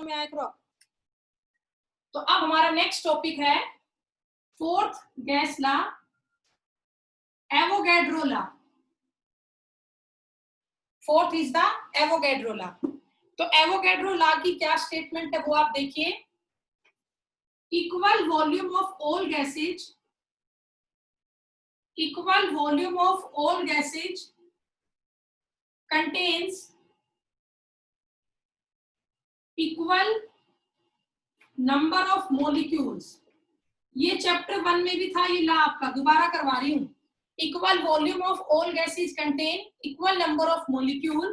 में आया करो। तो अब हमारा नेक्स्ट टॉपिक है fourth gas law, Avogadro law. Fourth is the Avogadro law. तो एवोगैड्रो लॉ की क्या स्टेटमेंट है वो आप देखिए। Equal volume of all gases, equal volume of all gases contains equal number of molecules। ये चैप्टर 1 में भी था ये लॉ आपका, दोबारा करवा रही हूं। Equal volume of all gases contain equal number of molecule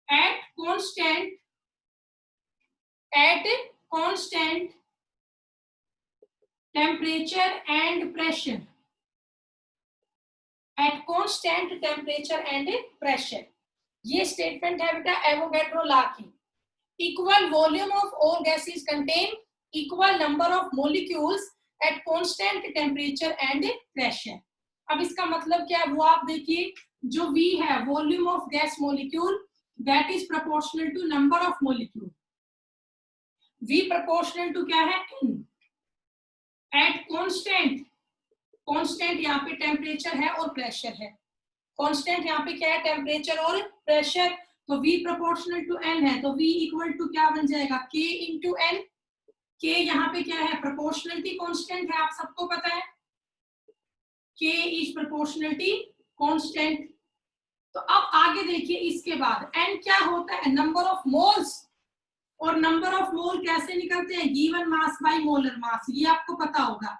at constant temperature and pressure, at constant temperature and pressure. ये स्टेटमेंट है बेटा एवोगैड्रो लॉ की। Equal volume of all gases contain equal number of molecules at constant temperature and pressure. अब इसका मतलब क्या है वो आप देखिए। जो V है volume of gas molecule, that is proportional to number of molecule. V proportional to क्या है N। एट कांस्टेंट यहाँ पे टेम्परेचर है और प्रेशर है। कांस्टेंट यहाँ पे क्या है, टेम्परेचर और प्रेशर। तो V प्रोपोर्शनल टू N है, तो V इक्वल टू क्या बन जाएगा K इंटू N। K यहाँ पे क्या है, प्रोपोर्शनलिटी कांस्टेंट है, आप सबको पता है K इज प्रोपोर्शनलिटी कांस्टेंट। तो अब आगे देखिए इसके बाद N क्या होता है, नंबर ऑफ मोल्स। और नंबर ऑफ मोल कैसे निकलते हैं, given mass by molar mass, ये आपको पता होगा।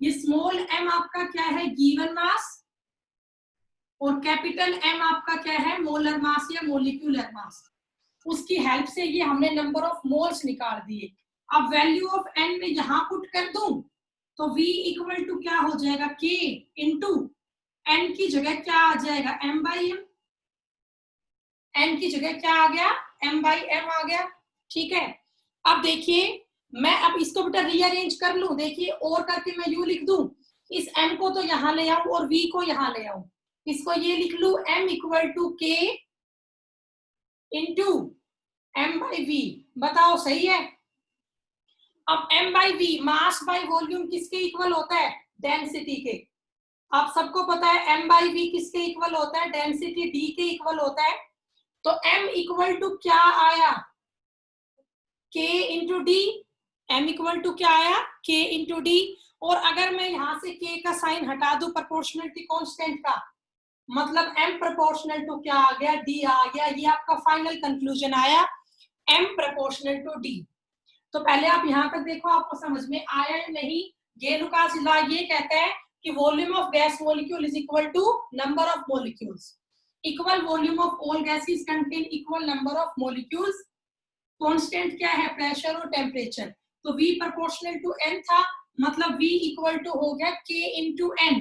ये स्मॉल m आपका क्या है, गिवन मास, और कैपिटल M आपका क्या है, मोलर मास या मोलिक्यूलर मास। उसकी हेल्प से ये हमने नंबर ऑफ मोल्स निकाल दिए। अब वैल्यू ऑफ N में यहां पुट कर दूं तो V इक्वल टू क्या हो जाएगा, K इंटू N की जगह क्या आ जाएगा, M बाई M। N की जगह क्या आ गया, M बाई M आ गया। ठीक है, अब देखिए मैं अब इसको बेटा रीअरेंज कर लूं। देखिए और करके मैं यू लिख दूं, इस M को तो यहां ले आऊं और V को यहां ले आऊं। इसको ये लिख लू M equal to K into M by V। बताओ सही है। अब M by V mass by volume किसके इक्वल होता है, डेंसिटी के। आप सबको पता है M बाई V किसके इक्वल होता है, डेंसिटी D के इक्वल होता है। तो M इक्वल टू क्या आया, K into D। M equal to क्या आया, K इंटू D। और अगर मैं यहां से K का साइन हटा दूं प्रोपोर्शनलिटी कांस्टेंट का, मतलब M प्रोपोर्शनल टू क्या आ गया, D आ गया। ये आपका फाइनल कंक्लूजन आया, M प्रोपोर्शनल टू D। तो पहले आप यहां तक देखो, आपको समझ में आया या नहीं। गेलुकास लॉ ये कहता है कि volume of gas molecule is equal to number of molecules. Equal volume of all gases contain equal number of molecules. Constant क्या है, प्रेशर और टेम्परेचर। तो V प्रोपोर्शनल टू N था, मतलब V इक्वल टू हो गया K इंटू N।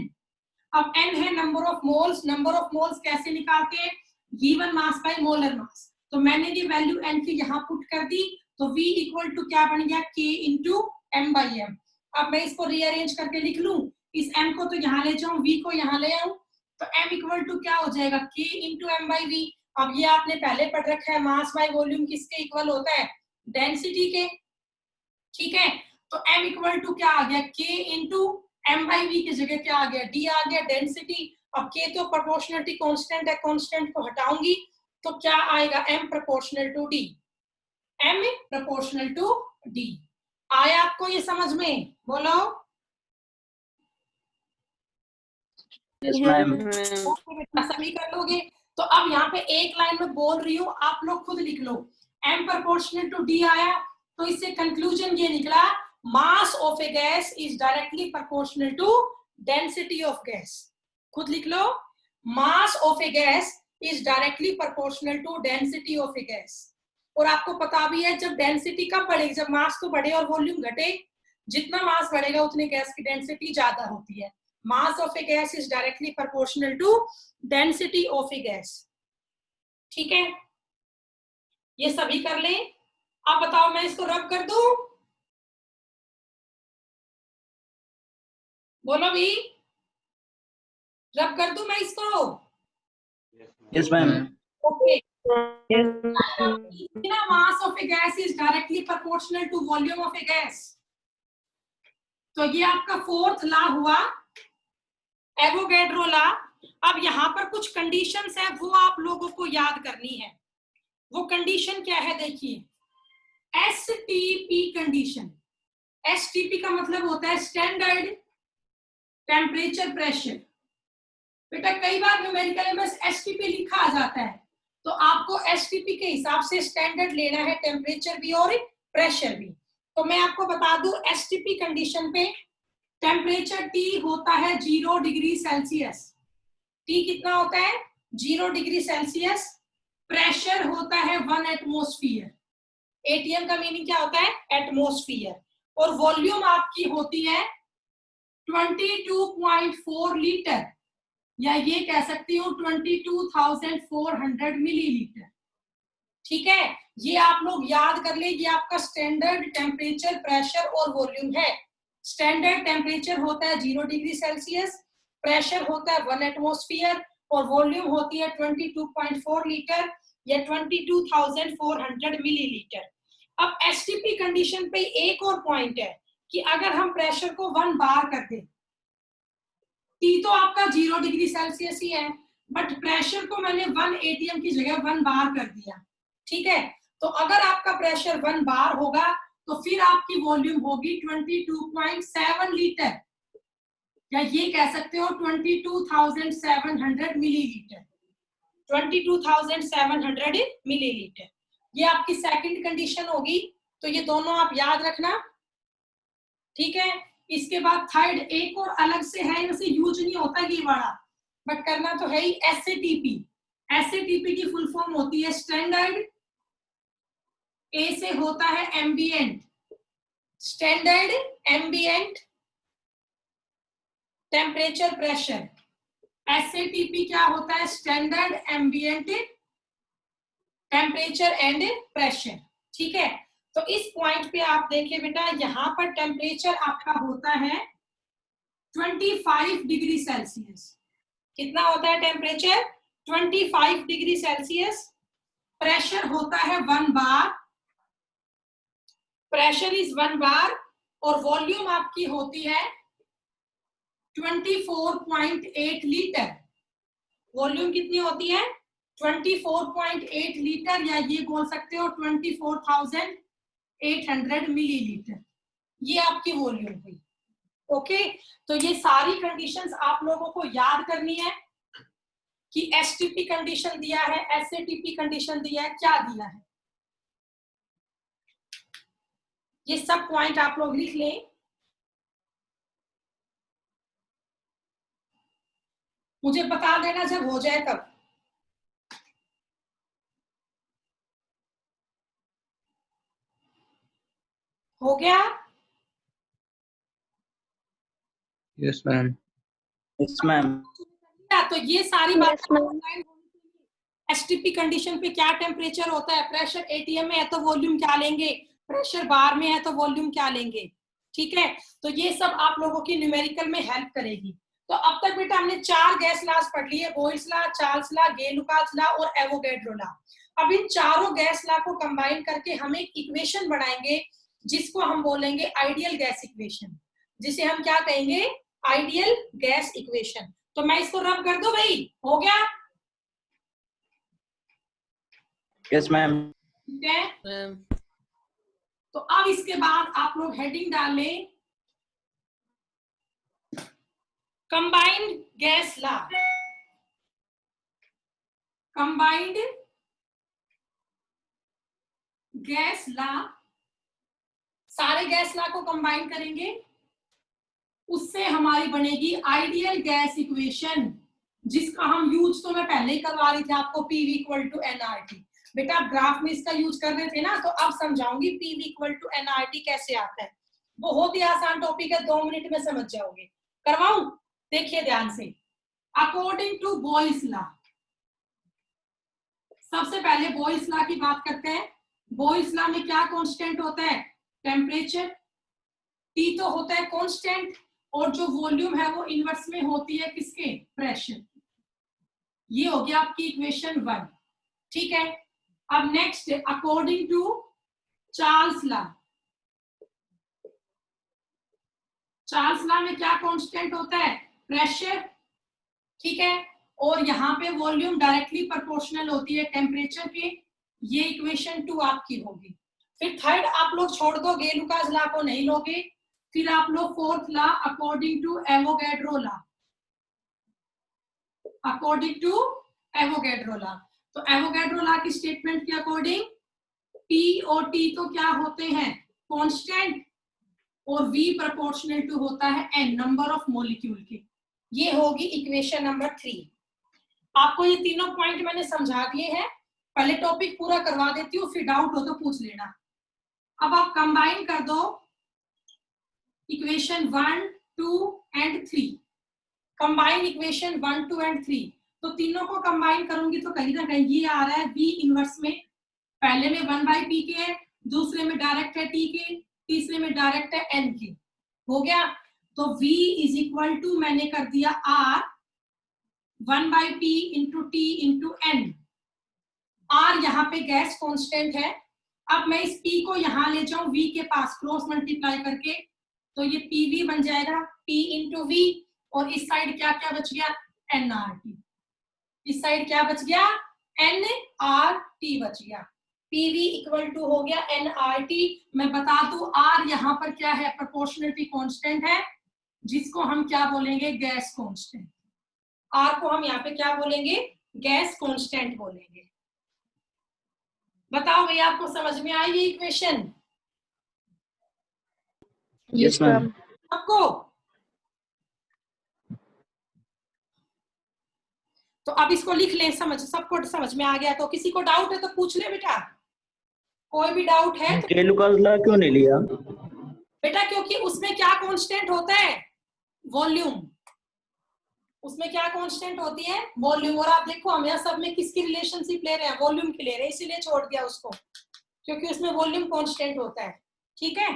अब N है number of moles. Number of moles कैसे निकालते हैं, given mass by molar mass. तो मैंने ये वैल्यू N की यहाँ पुट कर दी, तो V इक्वल टू क्या बन गया, K into M by M। अब मैं इसको रीअरेंज करके लिख लूं, इस M को तो यहाँ ले जाऊं, V को यहाँ ले आऊं, तो M इक्वल टू क्या हो जाएगा, K into M by V। अब ये आपने पहले पढ़ रखा है, मास बाय वॉल्यूम किसके इक्वल होता है, डेंसिटी के। ठीक है, तो M इक्वल टू क्या आ गया, K into M by V की जगह क्या आ गया, D आ गया, डेंसिटी। अब K तो प्रोपोर्शनलिटी कांस्टेंट है, कांस्टेंट को हटाऊंगी तो क्या आएगा, M proportional to D। M proportional to D। आया आपको ये समझ में, बोलो। सभी कर लोगे। तो अब यहाँ पे एक लाइन में बोल रही हूँ, आप लोग खुद लिख लो। M प्रोपोर्शनल टू D आया, तो इससे कंक्लूजन ये निकला, mass of a gas is directly proportional to density of gas. खुद लिख लो, mass of a gas is directly proportional to density of a gas. और आपको पता भी है जब डेंसिटी कब बढ़ेगी, जब मास तो बढ़े और वॉल्यूम घटे। जितना मास बढ़ेगा उतनी गैस की डेंसिटी ज्यादा होती है। Mass of a gas is directly proportional to density of a gas. ठीक है, ये सभी कर लें। अब बताओ मैं इसको रब कर दूं, बोलो भी, रब कर दूं मैं इसको। Yes ma'am. Okay, mass of a gas is directly proportional to volume of a gas. तो ये आपका फोर्थ लॉ हुआ, एवोगैड्रो लॉ। अब यहाँ पर कुछ कंडीशंस है वो आप लोगों को याद करनी है। वो कंडीशन क्या है देखिए, एसटीपी कंडीशन। एसटीपी का मतलब होता है स्टैंडर्ड टेम्परेचर प्रेशर। बेटा कई बार न्यूमेरिकल में एसटीपी लिखा आ जाता है, तो आपको एसटीपी के हिसाब से स्टैंडर्ड लेना है, टेम्परेचर भी और प्रेशर भी। तो मैं आपको बता दूं, एसटीपी कंडीशन पे टेम्परेचर टी होता है 0 डिग्री सेल्सियस। टी कितना होता है? 0 डिग्री सेल्सियस। प्रेशर होता है 1 एटमोस्फियर। एटीएम का मीनिंग क्या होता है? एटमोस्फियर। और वॉल्यूम आपकी होती है 22.4 लीटर, या ये कह सकती हूँ 22,400 मिलीलीटर। ठीक है, ये आप लोग याद कर ले, ये आपका स्टैंडर्ड टेम्परेचर, प्रेशर और वॉल्यूम है। स्टैंडर्ड टेम्परेचर होता है 0 डिग्री सेल्सियस, प्रेशर होता है 1 एटमोस्फियर और वॉल्यूम होती है 22.4 लीटर या 22,400 मिलीलीटर। अब एसटीपी कंडीशन पे एक और पॉइंट है कि अगर हम प्रेशर को 1 बार कर दें, टी तो आपका 0 डिग्री सेल्सियस ही है, बट प्रेशर को मैंने 1 एटीएम की जगह 1 बार कर दिया। ठीक है, तो अगर आपका प्रेशर 1 बार होगा तो फिर आपकी वॉल्यूम होगी 22.7 लीटर, या ये कह सकते हो 22,700 मिलीलीटर। 22,700 मिलीलीटर, ये आपकी सेकंड कंडीशन होगी। तो ये दोनों आप याद रखना। ठीक है, इसके बाद थर्ड एक और अलग से है, वैसे यूज नहीं होता ये वाला, बट करना तो है ही, एसएटीपी। एसएटीपी की फुल फॉर्म होती है स्टैंडर्ड, ए से होता है ambient, standard ambient temperature pressure. SATP क्या होता है? Standard ambient temperature and pressure. ठीक है, तो इस पॉइंट पे आप देखिए बेटा, यहाँ पर टेम्परेचर आपका होता है 25 डिग्री सेल्सियस। कितना होता है टेम्परेचर? 25 degree Celsius. प्रेशर होता है 1 बार, प्रेशर इज 1 बार, और वॉल्यूम आपकी होती है 24.8 लीटर। वॉल्यूम कितनी होती है? 24.8 लीटर, या ये बोल सकते हो 24,800 मिलीलीटर। ये आपकी वॉल्यूम हुई। ओके, तो ये सारी कंडीशंस आप लोगों को याद करनी है कि एसटीपी कंडीशन दिया है, एसएटीपी कंडीशन दिया है, क्या दिया है, ये सब पॉइंट आप लोग लिख लें। मुझे बता देना जब हो जाए तब। हो गया? Yes ma'am. Yes ma'am. तो ये सारी बातें एसटीपी कंडीशन पे क्या टेम्परेचर होता है, प्रेशर एटीएम में है तो वॉल्यूम क्या लेंगे, प्रेशर बार में है तो वॉल्यूम क्या लेंगे। ठीक है, तो ये सब आप लोगों की न्यूमेरिकल में हेल्प करेगी। तो अब तक बेटा हमने 4 गैस लॉज पढ़ लिए, Boyle's law, Charles law, Gay Lussac law और एवोगैड्रो लॉ। अब इन चारों गैस लॉ को कंबाइन करके हम एक इक्वेशन बनाएंगे जिसको हम बोलेंगे आइडियल गैस इक्वेशन, जिसे हम क्या कहेंगे? Ideal gas equation. तो मैं इसको रब कर दूं भाई, हो गया? Yes ma'am. ठीक है, तो अब इसके बाद आप लोग हेडिंग डाल लें, combined gas law. Combined gas law, सारे गैस लॉ को कंबाइन करेंगे, उससे हमारी बनेगी आइडियल गैस इक्वेशन, जिसका हम यूज तो मैं पहले ही करवा रही थी आपको, पीवी इक्वल टू एनआरटी। बेटा आप ग्राफ में इसका यूज कर रहे थे ना, तो अब समझाऊंगी पीवी इक्वल टू एनआरटी कैसे आता है। बहुत ही आसान टॉपिक है, 2 मिनट में समझ जाओगे। करवाऊं? देखिए ध्यान से, अकॉर्डिंग टू बॉयल्स लॉ, सबसे पहले बॉयल्स लॉ की बात करते हैं। बॉयल्स लॉ में क्या कांस्टेंट होता है? टेम्परेचर। टी तो होता है कांस्टेंट, और जो वॉल्यूम है वो इनवर्स में होती है किसके? प्रेशर। ये हो गया आपकी इक्वेशन 1। ठीक है, अब next according to Charles law, Charles law में क्या कांस्टेंट होता है? प्रेशर, ठीक है, और यहाँ पे वॉल्यूम डायरेक्टली प्रोपोर्शनल होती है टेम्परेचर के। ये इक्वेशन 2 आपकी होगी। फिर थर्ड आप लोग छोड़ दो, गेलुकास लॉ को नहीं लोगे। फिर आप लोग fourth law according to Avogadro law, according to Avogadro law. तो एवोगैड्रो लॉ की स्टेटमेंट के अकॉर्डिंग P और T तो क्या होते हैं? कांस्टेंट, और V प्रोपोर्शनल टू होता है N, नंबर ऑफ मॉलिक्यूल के। ये होगी इक्वेशन नंबर 3। आपको ये तीनों पॉइंट मैंने समझा दिए हैं, पहले टॉपिक पूरा करवा देती हूँ, फिर डाउट हो तो पूछ लेना। अब आप कंबाइन कर दो equation 1, 2 and 3। Combine equation 1, 2 and 3। तो तीनों को कंबाइन करूंगी तो कहीं ना कहीं ये आ रहा है V इनवर्स में। पहले में 1/P के है, दूसरे में डायरेक्ट है T के, तीसरे में डायरेक्ट है N के। हो गया, तो V इज इक्वल टू मैंने कर दिया R 1/P into T into N। R यहाँ पे गैस कांस्टेंट है। अब मैं इस P को यहाँ ले जाऊं V के पास, क्रॉस मल्टीप्लाई करके, तो ये PV बन जाएगा, P इंटू V, और इस साइड क्या क्या बच गया? NRT। इस साइड क्या बच गया? NRT बच गया। PV इक्वल टू हो गया NRT। मैं बता दूं R यहाँ पर क्या है? प्रोपोर्शनलिटी कांस्टेंट है, जिसको हम क्या बोलेंगे? Gas constant. R को हम यहाँ पे क्या बोलेंगे? गैस कांस्टेंट बोलेंगे। बताओ भैया, आपको समझ में आई ये इक्वेशन? Yes ma'am. आपको तो अब इसको लिख ले, समझ सबको समझ में आ गया? तो किसी को डाउट है तो पूछ ले बेटा, कोई भी डाउट है तो। गेलुकास लॉ क्यों नहीं लिया बेटा क्योंकि उसमें क्या कांस्टेंट होता है? वॉल्यूम। उसमें क्या कांस्टेंट होती है? वॉल्यूम। और आप देखो हम यहाँ सब में किसकी रिलेशनशिप ले रहे हैं? वॉल्यूम की ले रहे हैं, इसीलिए छोड़ दिया उसको, क्योंकि उसमें वॉल्यूम कांस्टेंट होता है। ठीक है,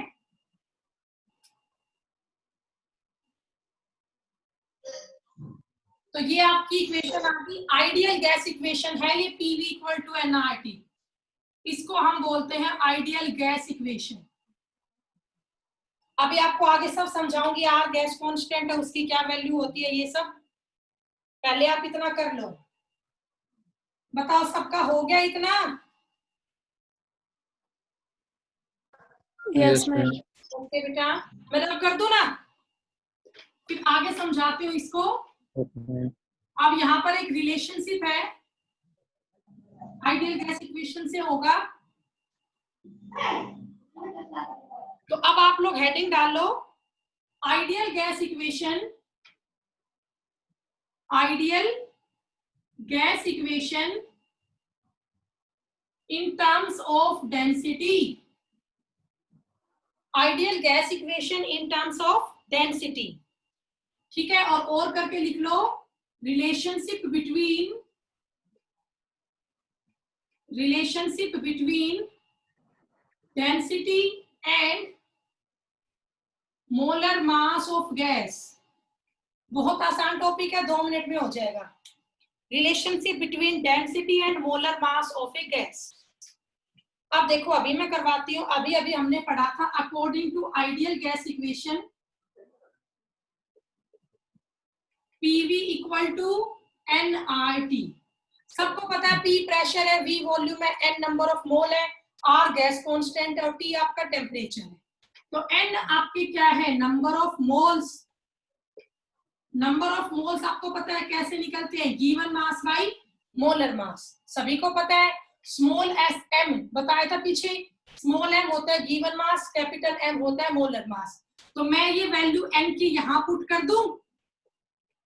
तो ये आपकी इक्वेशन आपकी आइडियल गैस इक्वेशन है, ये PV इक्वल टू NRT। इसको हम बोलते हैं आइडियल गैस इक्वेशन। अभी आपको आगे सब समझाऊंगी, R गैस कांस्टेंट है, उसकी क्या वैल्यू होती है, ये सब पहले आप इतना कर लो। बताओ सबका हो गया इतना? Yes ma'am. ओके बेटा, मैं अब कर दूं ना, फिर आगे समझाती हूँ इसको। अब यहाँ पर एक रिलेशनशिप है, आइडियल गैस इक्वेशन से होगा। तो अब आप लोग हेडिंग डालो, ideal gas equation, ideal gas equation in terms of density. Ideal gas equation in terms of density, ठीक है। और करके लिख लो, relationship between density and molar mass of gas. बहुत आसान टॉपिक है, 2 मिनट में हो जाएगा। Relationship between density and molar mass of a gas. अब देखो, अभी मैं करवाती हूँ। अभी हमने पढ़ा था according to ideal gas equation PV equal to NRT। सबको पता है P प्रेशर है, V वॉल्यूम है, N नंबर ऑफ मोल है, R गैस कांस्टेंट है और T आपका टेम्परेचर है। तो N आपके क्या है? Number of moles. Number of moles आपको पता है कैसे निकलते हैं? गिवन मास बाई मोलर मास, सभी को पता है। स्मॉल एस m बताया था पीछे, स्मॉल m होता है गिवन मास, कैपिटल M होता है मोलर मास। तो मैं ये वैल्यू n की यहां पुट कर दूं,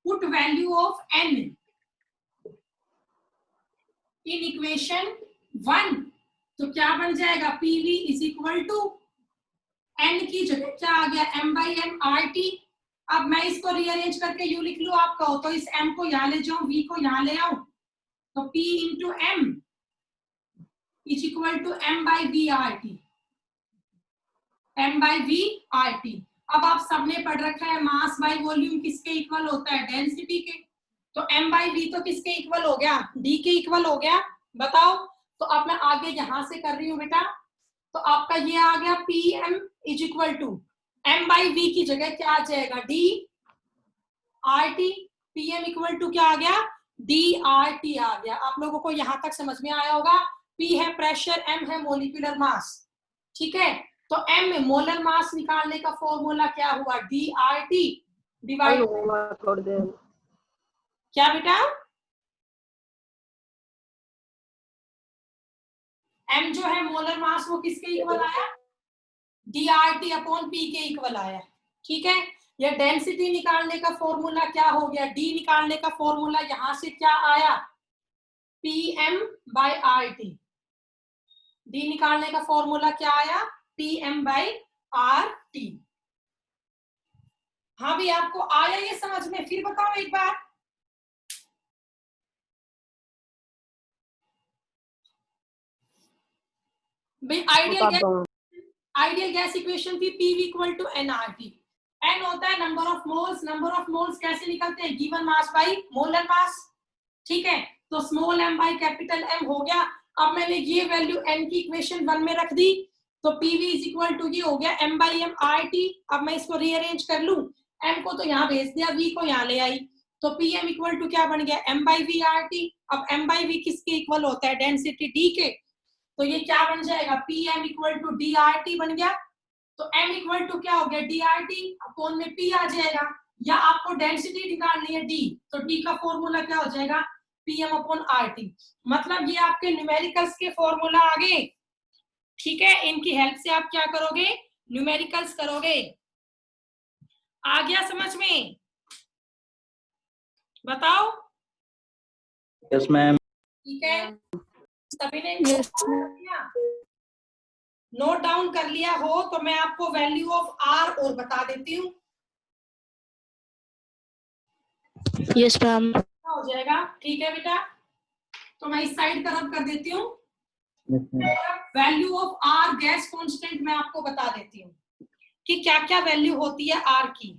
put value of n in equation 1, तो क्या बन जाएगा? PV is equal to n की जगह क्या आ गया? m/n RT। अब मैं इसको रीअरेंज करके यू लिख लूं, आपका हो तो इस m को यहां ले जाऊं, v को यहां ले आऊं, तो P into m is equal to m/v RT, m/v RT। अब आप सबने पढ़ रखा है मास बाय वॉल्यूम किसके इक्वल होता है? डेंसिटी के। तो m/v तो किसके इक्वल हो गया? d के इक्वल हो गया। बताओ। तो अब मैं आगे यहां से कर रही हूँ बेटा। तो आपका ये आ गया PM is equal to M/V की जगह क्या आ जाएगा DRT। PM इक्वल टू क्या आ गया DRT आ गया। आप लोगों को यहां तक समझ में आया होगा। P है प्रेशर, M है मोलिकुलर मास। ठीक है, तो M में मोलर मास निकालने का फॉर्मूला क्या हुआ DRT डिवाइड क्या बेटा M जो है मोलर मास वो किसके इक्वल आया DRT अपॉन P के इक्वल आया। ठीक है, ये डेंसिटी निकालने का फॉर्मूला क्या हो गया D निकालने का फॉर्मूला यहां से क्या आया PM/RT। D निकालने का फॉर्मूला क्या आया PM/RT। हाँ भी आपको आया ये समझ में, फिर बताओ एक बार। भाई आइडियल गैस इक्वेशन थी PV equal to nRT। N होता है number of moles. Number of moles कैसे निकलते हैं given mass by molar mass. ठीक है, तो small m by capital M हो गया। अब मैंने ये वैल्यू N की इक्वेशन 1 में रख दी, तो PV इज इक्वल टू ये हो गया M/M RT। अब मैं इसको रीअरेंज कर लूं, M को तो यहाँ भेज दिया, V को यहाँ ले आई, तो PM इक्वल टू क्या बन गया M/V RT। अब M/V किसके इक्वल होता है डेंसिटी D के, तो ये क्या बन जाएगा PM इक्वल टू DRT बन गया। तो M इक्वल टू क्या हो गया DRT अपॉन में P आ जाएगा, या आपको डेंसिटी निकालनी है D, तो D का फॉर्मूला क्या हो जाएगा PM अपॉन RT। मतलब ये आपके न्यूमेरिकल्स के फॉर्मूला आ गए। ठीक है, इनकी हेल्प से आप क्या करोगे न्यूमेरिकल्स करोगे। आ गया समझ में, बताओ। Yes ma'am. ठीक है, सभी ने नोट डाउन कर लिया हो तो मैं आपको वैल्यू ऑफ R और बता देती हूँ। Yes ma'am. हो जाएगा, ठीक है बेटा, तो मैं इस साइड तरफ कर देती हूँ। Value of R gas constant मैं आपको बता देती हूँ कि क्या क्या वैल्यू होती है R की।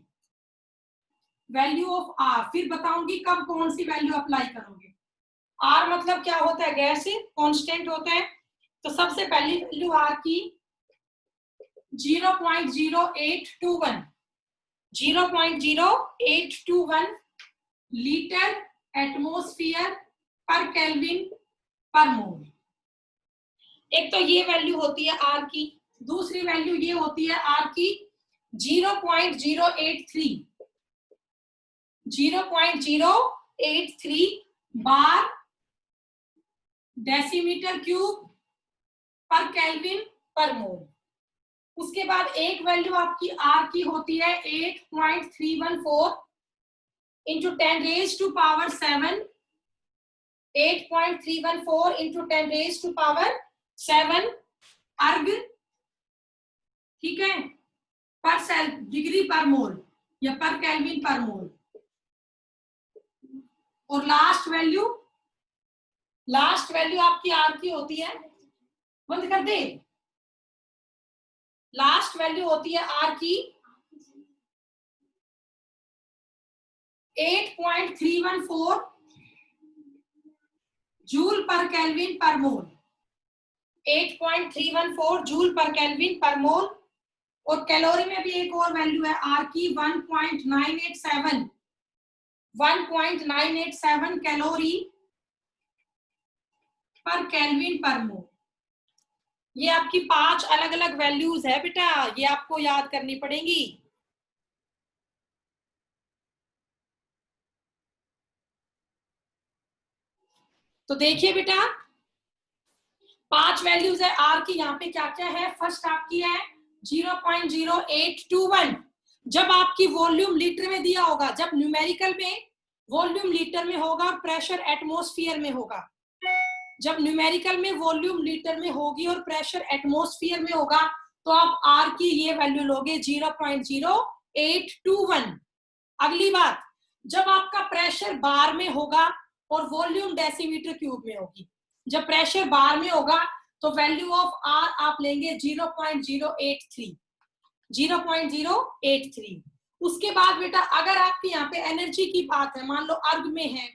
वैल्यू ऑफ R फिर बताऊंगी कब कौन सी वैल्यू अप्लाई करोगे। R मतलब क्या होता है गैस कांस्टेंट होता है। तो सबसे पहली वैल्यू R की 0.0821 लीटर एटमॉस्फेयर पर केल्विन पर मोल। एक तो ये वैल्यू होती है R की, दूसरी वैल्यू ये होती है R की 0.083 बार डेसीमीटर क्यूब पर केल्विन पर मोल। उसके बाद एक वैल्यू आपकी R की होती है 8.314 into 10 raise to power 7, 8.314 into 10 raise to power 7 erg, ठीक है, पर सेल डिग्री पर मोल या पर केल्विन पर मोल। और लास्ट वैल्यू आपकी R की होती है, बंद कर दे, लास्ट वैल्यू होती है R की 8.314 जूल पर केल्विन पर मोल। 8.314 जूल पर केल्विन पर मोल। और कैलोरी में भी एक और वैल्यू है R की 1.987 कैलोरी पर केल्विन पर मोल। ये आपकी 5 अलग अलग वैल्यूज है बेटा, ये आपको याद करनी पड़ेगी। तो देखिए बेटा 5 वैल्यूज है R की, यहाँ पे क्या क्या है। फर्स्ट आपकी है 0.0821, जब आपकी वॉल्यूम लीटर में दिया होगा, जब न्यूमेरिकल में वॉल्यूम लीटर में होगा और प्रेशर एटमॉस्फेयर में होगा। जब न्यूमेरिकल में वॉल्यूम लीटर में होगी और प्रेशर एटमॉस्फेयर में होगा तो आप R की ये वैल्यू लोगे 0.0821। अगली बात, जब आपका प्रेशर बार में होगा और वॉल्यूम डेसीमीटर क्यूब में होगी। जब प्रेशर बार में होगा तो वैल्यू ऑफ R आप लेंगे 0.083। उसके बाद बेटा अगर आपकी यहाँ पे एनर्जी की बात है, मान लो अर्ग में है,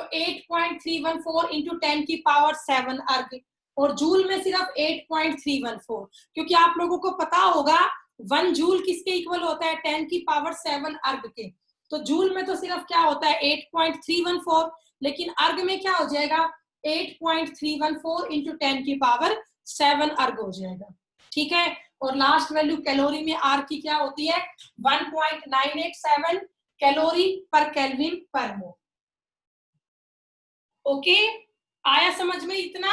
तो 8.314 इंटू 10 की पावर 7 अर्ग, और जूल में सिर्फ 8.314, क्योंकि आप लोगों को पता होगा 1 जूल किसके इक्वल होता है, 10 की पावर 7 अर्ग के। तो जूल में तो सिर्फ क्या होता है 8.314, लेकिन अर्ग में क्या हो जाएगा 8.314 इंटू 10 की पावर 7 अर्ग हो जाएगा। ठीक है, और लास्ट वैल्यू कैलोरी में आर की क्या होती है 1.987 कैलोरी पर केल्विन पर मोल। ओके, आया समझ में इतना?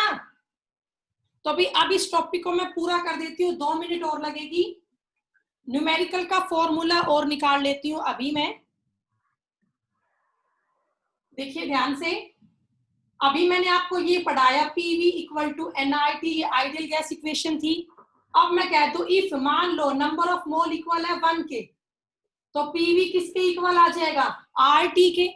तो अभी अब इस टॉपिक को मैं पूरा कर देती हूँ, 2 मिनट और लगेगी। न्यूमेरिकल का फॉर्मूला और निकाल लेती हूँ अभी मैं। देखिए ध्यान से, अभी मैंने आपको ये पढ़ाया पीवी इक्वल टू NIT, ये आइडियल गैस इक्वेशन थी। अब मैं कह दूं इफ मान लो नंबर ऑफ मोल इक्वल है 1 के, तो पीवी किसके इक्वल आ जाएगा RT के।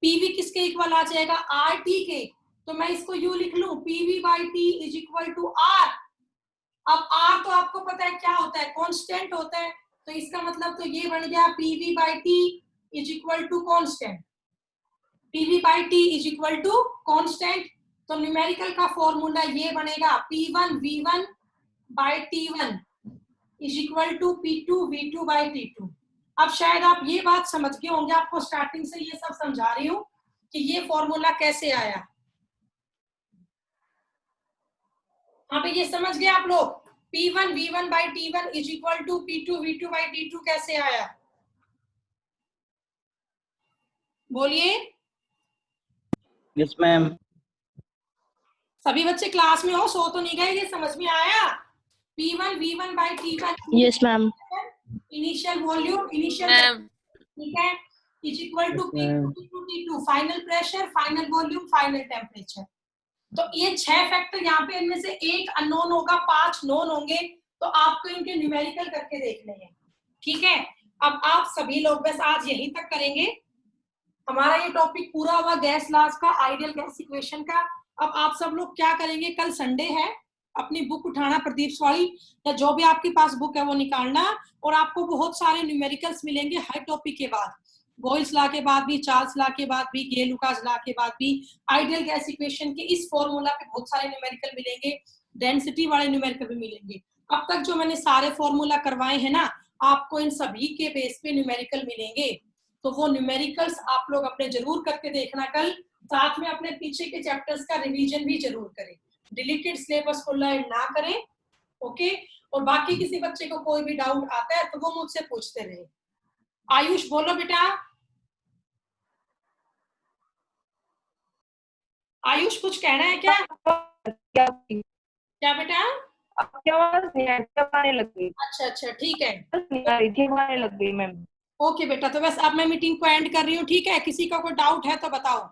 पीवी किसके इक्वल आ जाएगा RT के। तो मैं इसको यूं लिख लूं PV by T is equal to R। अब R तो आपको पता है क्या होता है, कांस्टेंट होता है, तो इसका मतलब तो ये बन गया PV by T is equal to constant. PV by T is equal to constant. तो न्यूमेरिकल का फॉर्मूला ये बनेगा P1 V1 by T1 is equal to P2 V2 by T2। अब शायद आप ये बात समझ गए होंगे, आपको स्टार्टिंग से ये सब समझा रही हूँ कि ये फॉर्मूला कैसे आया। हाँ भाई, ये समझ गए आप लोग P1 V1 by T1 is equal to P2 V2 by T2 कैसे आया, बोलिए। Yes ma'am. सभी बच्चे क्लास में हो, सो तो नहीं गए, ये समझ में आया। P1 V1 by T1 Yes, ma'am. Initial volume, initial, ठीक है, is equal to P2 T2 final pressure, final volume, final temperature. तो ये 6 फैक्टर यहाँ पे, इनमें से 1 अननोन होगा, 5 नोन होंगे, तो आपको इनके न्यूमेरिकल करके देखने हैं। ठीक है, अब आप सभी लोग बस आज यहीं तक करेंगे, हमारा ये टॉपिक पूरा हुआ गैस लॉज का, आइडियल गैस इक्वेशन का। अब आप सब लोग क्या करेंगे, कल संडे है, अपनी बुक उठाना प्रदीप सॉरी या जो भी आपके पास बुक है वो निकालना, और आपको बहुत सारे न्यूमेरिकल्स मिलेंगे हर टॉपिक के बाद, बॉयल्स लॉ के बाद भी, चार्ल्स लॉ के बाद भी, गे लुकास लॉ के बाद भी, आइडियल गैस इक्वेशन के इस फॉर्मूला पे बहुत सारे न्यूमेरिकल मिलेंगे, डेंसिटी वाले न्यूमेरिकल भी मिलेंगे। अब तक जो मैंने सारे फॉर्मूला करवाए हैं ना, आपको इन सभी के बेस पे न्यूमेरिकल मिलेंगे, तो वो न्यूमेरिकल्स आप लोग अपने जरूर करके देखना कल, साथ में अपने पीछे के चैप्टर्स का रिवीजन भी जरूर करें, डिलीटेड सिलेबस को लर्न ना करें। ओके, और बाकी किसी बच्चे को कोई भी डाउट आता है तो वो मुझसे पूछते रहे। आयुष बोलो बेटा, आयुष कुछ कहना है क्या? क्या बेटा? आने लग गई। अच्छा ठीक है, आने लग गई मैम। ओके बेटा, तो बस अब मैं मीटिंग को एंड कर रही हूँ। ठीक है, किसी का कोई डाउट है तो बताओ।